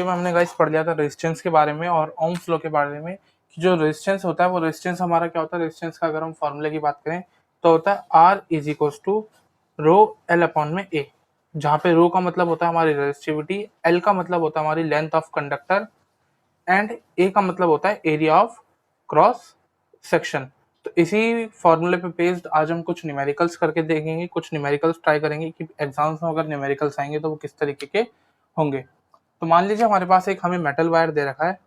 में हमने गाइस पढ़ लिया था रेजिस्टेंस के बारे में और ओम्स लॉ के बारे में कि जो रेजिस्टेंस होता है वो रेजिस्टेंस हमारा क्या होता है। रेजिस्टेंस का अगर हम फॉर्मूले की बात करें तो होता है R is equals to rho L upon में ए, जहाँ पे रो का मतलब होता है हमारी रेजिस्टिविटी, एल का मतलब होता है हमारी लेंथ ऑफ कंडक्टर एंड ए का मतलब होता है एरिया ऑफ क्रॉस सेक्शन। तो इसी फॉर्मूले पे बेस्ड आज हम कुछ न्यूमेरिकल्स करके देखेंगे, कुछ न्यूमेरिकल्स ट्राई करेंगे कि एग्जाम्स में अगर न्यूमेरिकल्स आएंगे तो वो किस तरीके के होंगे। तो मान लीजिए हमारे पास एक हमें मेटल वायर दे रखा है,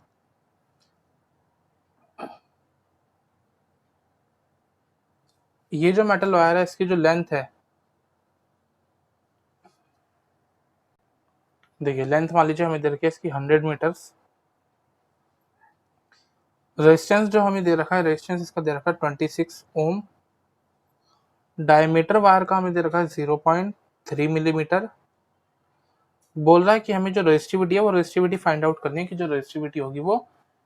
ये जो मेटल वायर है इसकी जो लेंथ है, देखिए लेंथ मान लीजिए हमें दे रखी है इसकी 100 मीटर्स। रेजिस्टेंस जो हमें दे रखा है, रेजिस्टेंस इसका दे रखा है 26 ओम। डायमीटर वायर का हमें दे रखा है 0.3 मिलीमीटर। बोल रहा है कि हमें जो रेजिस्टिविटी है वो रेजिस्टिविटी फाइंड आउट करनी है कि जो रेजिस्टिविटी होगी वो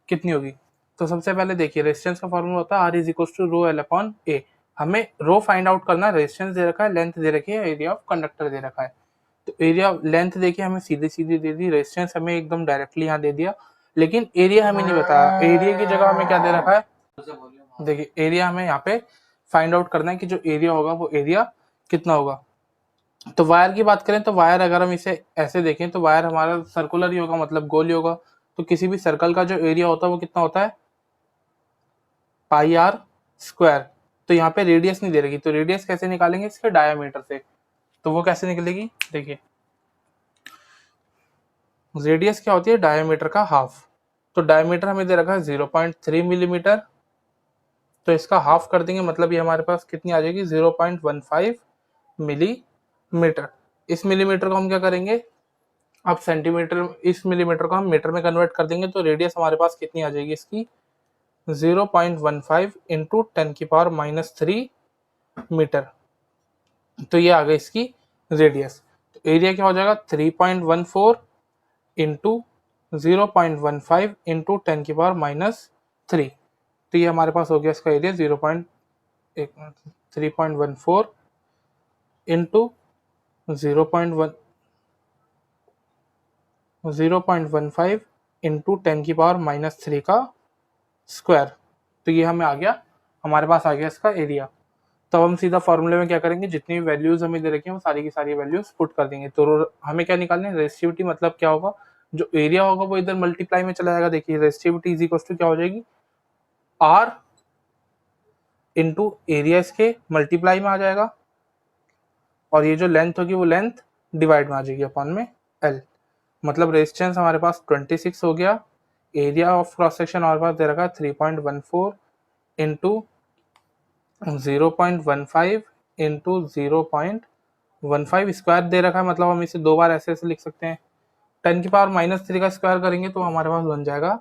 कितनी होगी। तो सबसे पहले देखिए रेजिस्टेंस का फॉर्मूला होता है R is equal to rho L upon A. हमें रो फाइंड आउट करना है, रेजिस्टेंस दे रखा है, लेंथ दे रखी है, एरिया ऑफ कंडक्टर दे रखा है। तो एरिया लेंथ देखिए हमें सीधी सीधी दे दी, रेजिस्टेंस हमें एकदम डायरेक्टली यहाँ दे दिया, लेकिन एरिया हमें नहीं बताया। एरिया की जगह हमें क्या दे रखा है, देखिए एरिया हमें यहाँ पे फाइंड आउट करना है कि जो एरिया होगा वो एरिया कितना होगा। तो वायर की बात करें तो वायर अगर हम इसे ऐसे देखें तो वायर हमारा सर्कुलर ही होगा, मतलब गोल ही होगा। तो किसी भी सर्कल का जो एरिया होता है वो कितना होता है, पाई आर स्क्वायर। तो यहाँ पे रेडियस नहीं दे रही, तो रेडियस कैसे निकालेंगे इसके डायामीटर से। तो वो कैसे निकलेगी, देखिए रेडियस क्या होती है, डायामीटर का हाफ। तो डायामीटर हमें दे रखा है 0.3 मिलीमीटर, तो इसका हाफ कर देंगे, मतलब ये हमारे पास कितनी आ जाएगी 0.15 मिलीमीटर। इस मिलीमीटर को हम क्या करेंगे, अब सेंटीमीटर, इस मिलीमीटर को हम मीटर में कन्वर्ट कर देंगे तो रेडियस हमारे पास कितनी आ जाएगी इसकी 0.15 इंटू 10⁻³ मीटर। तो ये आ गई इसकी रेडियस। तो एरिया क्या हो जाएगा 3.14 इंटू 0.15 इंटू 10⁻³ तो ये हमारे पास हो गया इसका एरिया 3.14 इंटू 0.15 इंटू 10⁻³ का स्क्वायर। तो ये हमें आ गया, हमारे पास आ गया इसका एरिया। तो हम सीधा फॉर्मूले में क्या करेंगे, जितनी भी वैल्यूज हमें दे रखी हैं वो सारी की सारी वैल्यूज पुट कर देंगे। तो हमें क्या निकालना है, रेजिस्टिविटी मतलब क्या होगा, जो एरिया होगा वो इधर मल्टीप्लाई में चला जाएगा। देखिए रेजिस्टिविटी इज इक्वल टू क्या हो जाएगी, आर इंटू एरिया इसके मल्टीप्लाई में आ जाएगा, और ये जो लेंथ होगी वो लेंथ डिवाइड में आ जाएगी अपॉन में एल। मतलब रेजिस्टेंस हमारे पास 26 हो गया, एरिया ऑफ क्रॉस सेक्शन हमारे पास दे रखा है 3.14 इंटू 0.15 इंटू 0.15 स्क्वायर दे रखा है, मतलब हम इसे दो बार ऐसे ऐसे लिख सकते हैं। 10⁻³ का स्क्वायर करेंगे तो हमारे पास बन जाएगा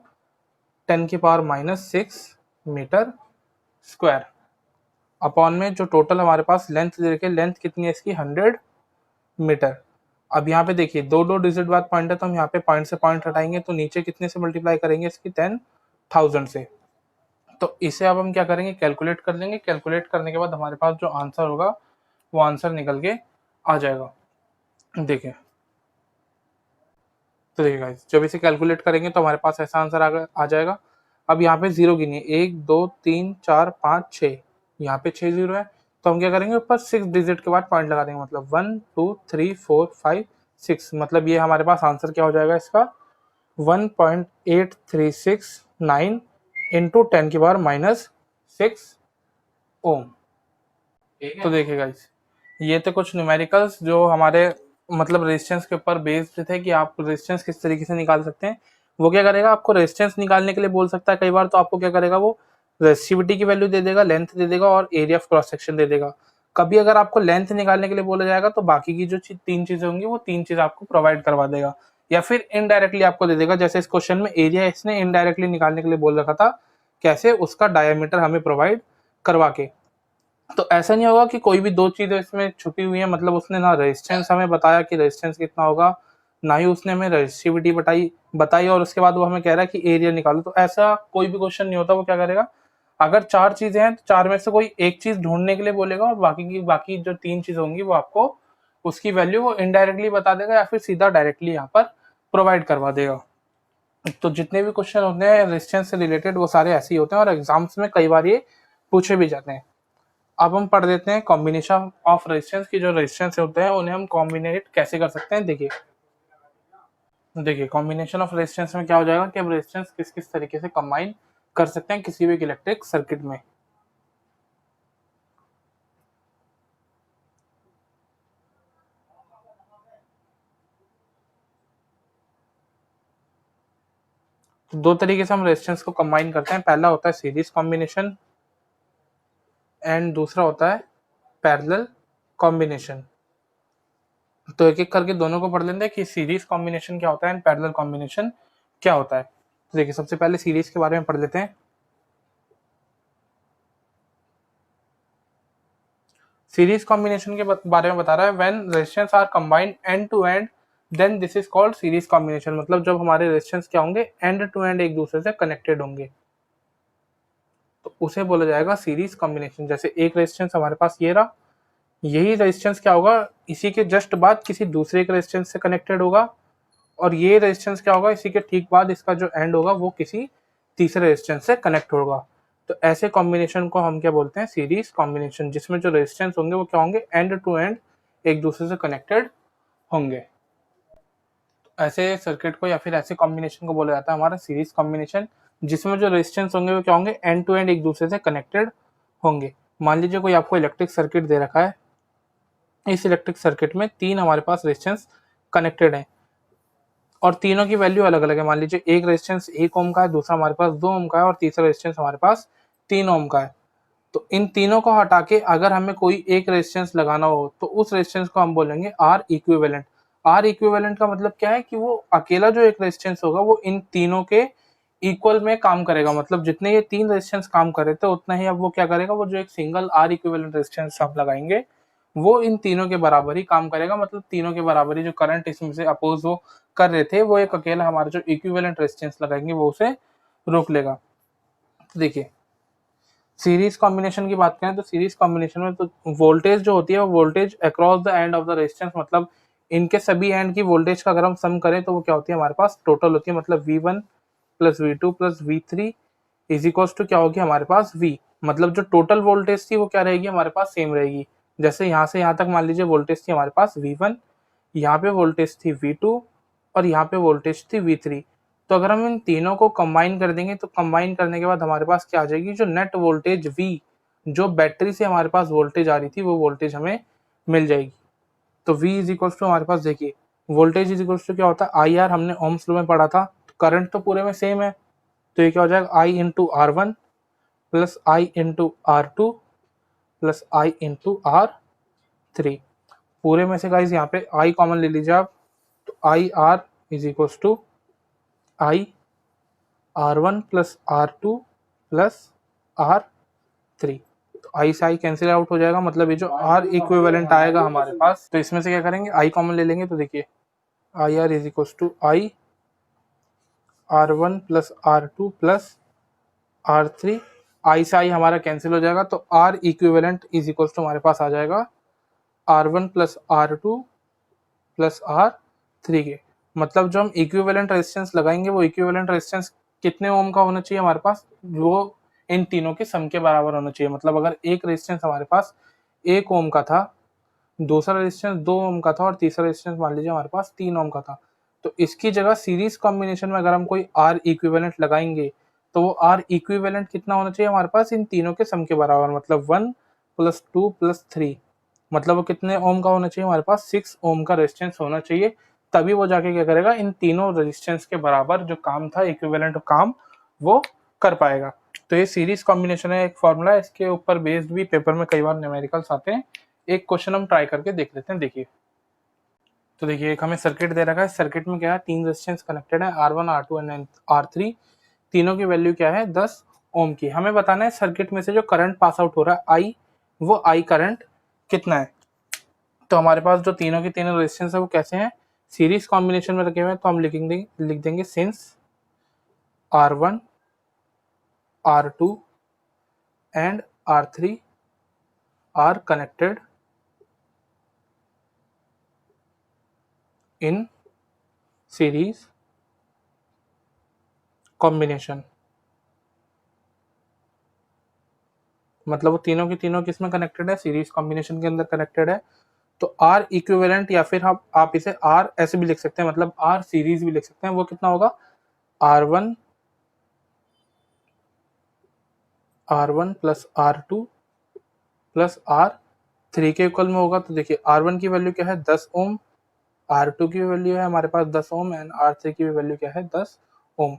10⁻⁻6 मीटर स्क्वायर अपॉन में जो टोटल हमारे पास लेंथ दे रखी है, लेंथ कितनी है इसकी 100 मीटर। अब यहाँ पे देखिए दो दो डिजिट बाद पॉइंट है, तो हम यहाँ पे पॉइंट से पॉइंट हटाएंगे तो नीचे कितने से मल्टीप्लाई करेंगे इसकी 10,000 से। तो इसे अब हम क्या करेंगे, कैलकुलेट कर लेंगे। कैलकुलेट करने के बाद हमारे पास जो आंसर होगा वो आंसर निकल के आ जाएगा। देखिए तो देखिए गाइस, जब इसे कैलकुलेट करेंगे तो हमारे पास ऐसा आंसर आ जाएगा। अब यहाँ पे जीरो गिनिए, 1 2 3 4 5 6, यहाँ पे 6 जीरो है, तो हम क्या करेंगे ऊपर 6 डिजिट के बाद पॉइंट लगा देंगे, मतलब 1 2 3 4 5 6। मतलब ये हमारे पास आंसर क्या हो जाएगा इसका 1.8369 इंटू 10⁻⁻6 ओम। तो देखिए गाइस, ये थे कुछ न्यूमेरिकल्स जो हमारे मतलब रेजिस्टेंस के ऊपर बेस्ड थे कि आप रेजिस्टेंस किस तरीके से निकाल सकते हैं। वो क्या करेगा, आपको रेजिस्टेंस निकालने के लिए बोल सकता है कई बार, तो आपको क्या करेगा वो रेजिस्टिविटी की वैल्यू दे देगा, लेंथ दे देगा और एरिया ऑफ क्रॉस सेक्शन दे देगा। कभी अगर आपको लेंथ निकालने के लिए बोला जाएगा तो बाकी की जो तीन चीजें होंगी वो तीन चीज आपको प्रोवाइड करवा देगा, या फिर इनडायरेक्टली आपको दे देगा। जैसे इस क्वेश्चन में एरिया इसने इनडायरेक्टली निकालने के लिए बोल रखा था, कैसे, उसका डायमीटर हमें प्रोवाइड करवा के। तो ऐसा नहीं होगा कि कोई भी दो चीजें इसमें छुपी हुई है, मतलब उसने ना रेजिस्टेंस हमें बताया कि रेजिस्टेंस कितना होगा, ना ही उसने हमें रेजिस्टिविटी बताई और उसके बाद वो हमें कह रहा है कि एरिया निकालो। तो ऐसा कोई भी क्वेश्चन नहीं होता। वो क्या करेगा, अगर चार चीजें हैं तो चार में से कोई एक चीज ढूंढने के लिए बोलेगा और बाकी जो तीन चीज होंगी वो आपको उसकी वैल्यू वो इनडायरेक्टली बता देगा या फिर सीधा डायरेक्टली यहाँ पर प्रोवाइड करवा देगा। तो जितने भी क्वेश्चन होते हैं रेजिस्टेंस से रिलेटेड वो सारे ऐसे ही होते हैं और एग्जाम्स में कई बार ये पूछे भी जाते हैं। अब हम पढ़ देते हैं कॉम्बिनेशन ऑफ रेजिस्टेंस की। जो रेजिस्टेंस होते हैं उन्हें हम कॉम्बिनेट कैसे कर सकते हैं। देखिए कॉम्बिनेशन ऑफ रेजिस्टेंस में क्या हो जाएगा कि अब रेजिस्टेंस किस किस तरीके से कंबाइन कर सकते हैं किसी भी इलेक्ट्रिक सर्किट में। तो दो तरीके से हम रेजिस्टेंस को कंबाइन करते हैं। पहला होता है सीरीज कॉम्बिनेशन एंड दूसरा होता है पैरेलल कॉम्बिनेशन। तो एक एक करके दोनों को पढ़ लेते हैं कि सीरीज कॉम्बिनेशन क्या होता है एंड पैरेलल कॉम्बिनेशन क्या होता है। तो देखिए सबसे पहले सीरीज के बारे में पढ़ लेते हैं। सीरीज कॉम्बिनेशन के बारे में बता रहा है when resistance are combined end to end then this is called series combination. मतलब जब हमारे रेजिस्टेंस क्या होंगे एंड टू एंड एक दूसरे से कनेक्टेड होंगे तो उसे बोला जाएगा सीरीज कॉम्बिनेशन। जैसे एक रेजिस्टेंस हमारे पास ये रहा, यही रेजिस्टेंस क्या होगा इसी के जस्ट बाद किसी दूसरे के रेजिस्टेंस से कनेक्टेड होगा और ये रेजिस्टेंस क्या होगा इसी के ठीक बाद इसका जो एंड होगा वो किसी तीसरे रेजिस्टेंस से कनेक्ट होगा। तो ऐसे कॉम्बिनेशन को हम क्या बोलते हैं सीरीज कॉम्बिनेशन, जिसमें जो रेजिस्टेंस होंगे वो क्या होंगे एंड टू एंड एक दूसरे से कनेक्टेड होंगे। ऐसे सर्किट को या फिर ऐसे कॉम्बिनेशन को बोला जाता है हमारा सीरीज कॉम्बिनेशन, जिसमें जो रेजिस्टेंस होंगे वो क्या होंगे एंड टू एंड एक दूसरे से कनेक्टेड होंगे। मान लीजिए कोई आपको इलेक्ट्रिक सर्किट दे रखा है, इस इलेक्ट्रिक सर्किट में तीन हमारे पास रेजिस्टेंस कनेक्टेड है और तीनों की वैल्यू अलग अलग है। मान लीजिए एक रेजिस्टेंस 1 ओम का है, दूसरा हमारे पास 2 ओम का है और तीसरा रेजिस्टेंस हमारे पास 3 ओम का है। तो इन तीनों को हटा के अगर हमें कोई एक रेजिस्टेंस लगाना हो तो उस रेजिस्टेंस को हम बोलेंगे आर इक्विवेलेंट। आर इक्विवेलेंट का मतलब क्या है कि वो अकेला जो एक रेजिस्टेंस होगा वो इन तीनों के इक्वल में काम करेगा। मतलब जितने ये तीन रेजिस्टेंस काम कर रहे थे उतना ही अब वो क्या करेगा, वो जो एक सिंगल आर इक्विवेलेंट रेजिस्टेंस हम लगाएंगे वो इन तीनों के बराबर ही काम करेगा। मतलब तीनों के बराबर ही जो करंट इसमें से अपोज वो कर रहे थे वो एक अकेला हमारा जो इक्विवेलेंट रेजिस्टेंस लगाएंगे वो उसे रोक लेगा। तो देखिए सीरीज कॉम्बिनेशन की बात करें तो सीरीज कॉम्बिनेशन में तो वोल्टेज जो होती है वो voltage across the end of the resistance, मतलब इनके सभी एंड की वोल्टेज का अगर हम सम करें तो वो क्या होती है हमारे पास टोटल होती है। मतलब V1 plus V2 plus V3 is equal to क्या होगी हमारे पास V। मतलब जो टोटल वोल्टेज थी वो क्या रहेगी हमारे पास सेम रहेगी। जैसे यहाँ से यहाँ तक मान लीजिए वोल्टेज थी हमारे पास V1, यहाँ पे वोल्टेज थी V2 और यहाँ पे वोल्टेज थी V3। तो अगर हम इन तीनों को कंबाइन कर देंगे तो कंबाइन करने के बाद हमारे पास क्या आ जाएगी, जो नेट वोल्टेज V जो बैटरी से हमारे पास वोल्टेज आ रही थी वो वोल्टेज हमें मिल जाएगी। तो V इज इक्वल टू हमारे पास देखिए वोल्टेज इज इक्वल टू क्या होता है आई आर, हमने ओम्स लॉ में पढ़ा था। करंट तो पूरे में सेम है तो ये क्या हो जाएगा I into R one plus I into R two plus I into R three. पूरे में से गाइज यहाँ पे आई कॉमन ले लीजिए आप, तो I R is equal to I R one plus R two plus R three. तो आई से आई कैंसिल आउट हो जाएगा, मतलब ये जो आर इक्विवेलेंट आएगा हमारे पास तो इसमें से क्या करेंगे आई कॉमन ले लेंगे। तो देखिए I R is equal to I R one plus R two plus R three. I से आई हमारा कैंसिल हो जाएगा तो R equivalent is equal to हमारे पास आ जाएगा R one plus R two plus R three के। मतलब जो हम इक्विवेलेंट रेजिस्टेंस लगाएंगे वो इक्विवेलेंट रेजिस्टेंस कितने ओम का होना चाहिए हमारे पास, वो इन तीनों के सम के बराबर होना चाहिए। मतलब अगर एक रेजिस्टेंस हमारे पास 1 ओम का था, दूसरा रेजिस्टेंस 2 ओम का था और तीसरा रेजिस्टेंस मान लीजिए हमारे पास 3 ओम का था, तो इसकी जगह सीरीज कॉम्बिनेशन में अगर हम कोई आर इक्विवेलेंट लगाएंगे तो वो आर इक्विवेलेंट कितना होना चाहिए हमारे पास इन तीनों के सम के बराबर। मतलब 1 प्लस 2 प्लस 3, मतलब वो कितने ओम का होना चाहिए हमारे पास 6 ओम का रेजिस्टेंस होना चाहिए। तभी वो जाके क्या करेगा इन तीनों रेजिस्टेंस के बराबर जो काम था इक्विवेलेंट काम वो कर पाएगा। तो ये सीरीज कॉम्बिनेशन है एक फॉर्मूला, इसके ऊपर बेस्ड भी पेपर में कई बार न्यूमेरिकल्स आते हैं। एक क्वेश्चन हम ट्राई करके देख लेते हैं। देखिए तो देखिए एक हमें सर्किट दे रखा है, सर्किट में क्या है तीन रेजिस्टेंस कनेक्टेड है R1 R2 एंड R3। तीनों की वैल्यू क्या है 10 ओम की। हमें बताना है सर्किट में से जो करंट पास आउट हो रहा है I, वो I करंट कितना है। तो हमारे पास जो तीनों के तीनों रेजिस्टेंस है वो कैसे हैं सीरीज कॉम्बिनेशन में रखे हुए हैं। तो हम लिख देंगे since R1 R2 and R3 are connected in series combination, मतलब वो तीनों की तीनों किसमें कनेक्टेड है, सीरीज कॉम्बिनेशन के अंदर कनेक्टेड है। तो आर इक्विवेलेंट, या फिर आप इसे आर ऐसे भी लिख सकते हैं, मतलब आर सीरीज भी लिख सकते हैं, वो कितना होगा, R1 plus R2 plus R3 के इक्वल में होगा। तो देखिए R1 की वैल्यू क्या है 10 ओम, R2 की वैल्यू है हमारे पास 10 ओम एंड R3 की वैल्यू क्या है 10 ओम।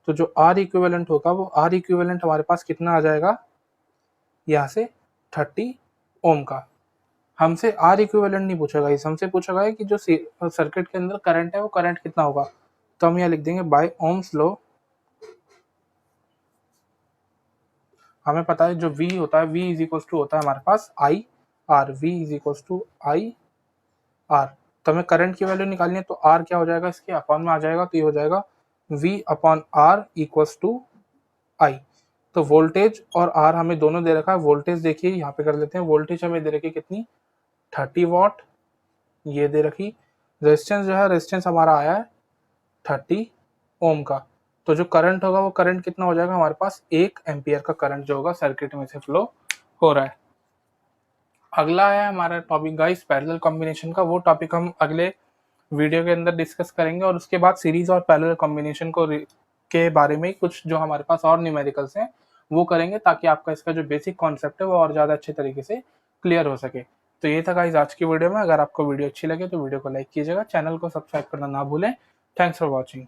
तो जो R इक्विवेलेंट होगा वो R इक्विवेलेंट हमारे पास कितना आ जाएगा, यहाँ से 30 ओम का। हमसे आर इक्विवेलेंट नहीं पूछा गाइस, हमसे पूछा गया है कि जो सर्किट के अंदर करंट है वो करंट कितना होगा। तो हम यहाँ लिख देंगे बाय ओम्स लॉ, हमें पता है जो V होता है, V इज इक्वल टू होता है हमारे पास I R, V is equal to I R. तो हमें करंट की वैल्यू निकालनी है, तो R क्या हो जाएगा, इसके अपॉन में आ जाएगा, तो ये हो जाएगा V upon R equals to I. तो वोल्टेज और R हमें दोनों दे रखा है। वोल्टेज देखिए यहाँ पे कर लेते हैं, वोल्टेज हमें दे रखी है कितनी, 30 वॉट, ये दे रखी। रेजिस्टेंस जो है, रेजिस्टेंस हमारा आया है 30 ओम का। तो जो करंट होगा वो करंट कितना हो जाएगा हमारे पास, 1 एम्पियर का करंट जो होगा सर्किट में से फ्लो हो रहा है। अगला है हमारा टॉपिक गाइस पैरेलल कॉम्बिनेशन का। वो टॉपिक हम अगले वीडियो के अंदर डिस्कस करेंगे, और उसके बाद सीरीज और पैरेलल कॉम्बिनेशन को के बारे में कुछ जो हमारे पास और न्यूमेरिकल्स हैं वो करेंगे, ताकि आपका इसका जो बेसिक कॉन्सेप्ट है वो और ज़्यादा अच्छे तरीके से क्लियर हो सके। तो ये था गाइस आज की वीडियो में। अगर आपको वीडियो अच्छी लगे तो वीडियो को लाइक कीजिएगा, चैनल को सब्सक्राइब करना ना भूलें। Thanks for watching.